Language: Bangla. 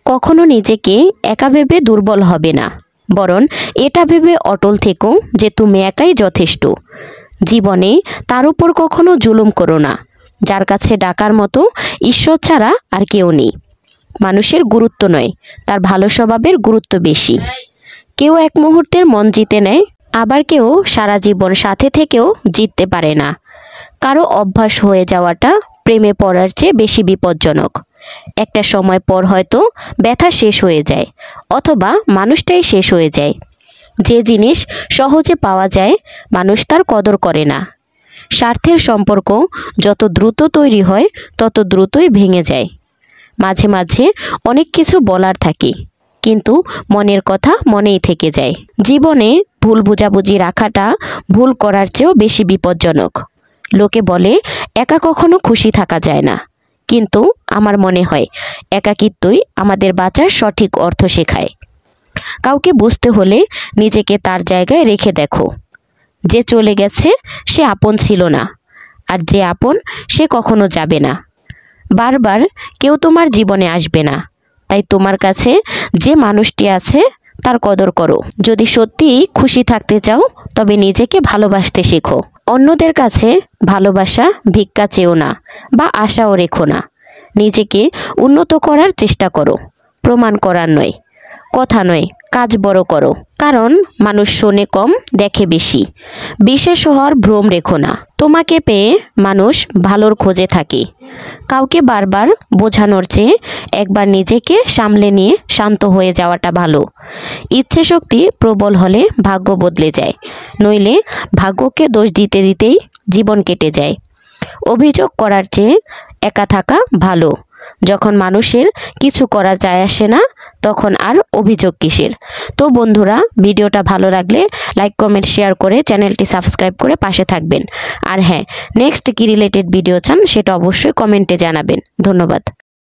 কখনো নিজেকে একা ভেবে দুর্বল হবে না, বরং এটা ভেবে অটল থেকো যে তুমি একাই যথেষ্ট। জীবনে তার উপর কখনো জুলুম করো না, যার কাছে ডাকার মতো ঈশ্বর ছাড়া আর কেউ নেই। মানুষের গুরুত্ব নয়, তার ভালো স্বভাবের গুরুত্ব বেশি। কেউ এক মুহূর্তের মন জিতে নেয়, আবার কেউ সারা জীবন সাথে থেকেও জিততে পারে না। কারো অভ্যাস হয়ে যাওয়াটা প্রেমে পড়ার চেয়ে বেশি বিপজ্জনক। একটা সময় পর হয়তো ব্যথা শেষ হয়ে যায়, অথবা মানুষটাই শেষ হয়ে যায়। যে জিনিস সহজে পাওয়া যায় মানুষ তার কদর করে না। স্বার্থের সম্পর্ক যত দ্রুত তৈরি হয় তত দ্রুতই ভেঙে যায়। মাঝে মাঝে অনেক কিছু বলার থাকে, কিন্তু মনের কথা মনেই থেকে যায়। জীবনে ভুল বোঝাবুঝি রাখাটা ভুল করার চেয়েও বেশি বিপজ্জনক। লোকে বলে একা কখনো খুশি থাকা যায় না, কিন্তু আমার মনে হয় একাকিত্বই আমাদের বাঁচার সঠিক অর্থ শেখায়। কাউকে বুঝতে হলে নিজেকে তার জায়গায় রেখে দেখো। যে চলে গেছে সে আপন ছিল না, আর যে আপন সে কখনো যাবে না। বারবার কেউ তোমার জীবনে আসবে না, তাই তোমার কাছে যে মানুষটি আছে তার কদর করো। যদি সত্যিই খুশি থাকতে চাও তবে নিজেকে ভালোবাসতে শেখো। অন্যদের কাছে ভালোবাসা ভিক্ষা চেও না বা আশাও রেখো না। নিজেকে উন্নত করার চেষ্টা করো, প্রমাণ করার নয়। কথা নয়, কাজ বড় করো। কারণ মানুষ শোনে কম, দেখে বেশি। বিশেষ হওয়ার ভ্রম রেখো না। তোমাকে পেয়ে মানুষ ভালোর খোঁজে থাকে। কাউকে বারবার বোঝানোর চেয়ে একবার নিজেকে সামলে নিয়ে শান্ত হয়ে যাওয়াটা ভালো। ইচ্ছে শক্তি প্রবল হলে ভাগ্য বদলে যায়, নইলে ভাগ্যকে দোষ দিতে দিতেই জীবন কেটে যায়। অভিযোগ করার চেয়ে একা থাকা ভালো। যখন মানুষের কিছু করা যায় আসে না, তখন আর অভিযোগ কিসের। তো বন্ধুরা, ভিডিওটা ভালো লাগলে লাইক কমেন্ট শেয়ার করে চ্যানেলটি সাবস্ক্রাইব করে পাশে থাকবেন। আর হ্যাঁ, নেক্সট কি রিলেটেড ভিডিও চান সেটা অবশ্যই কমেন্টে জানাবেন। ধন্যবাদ।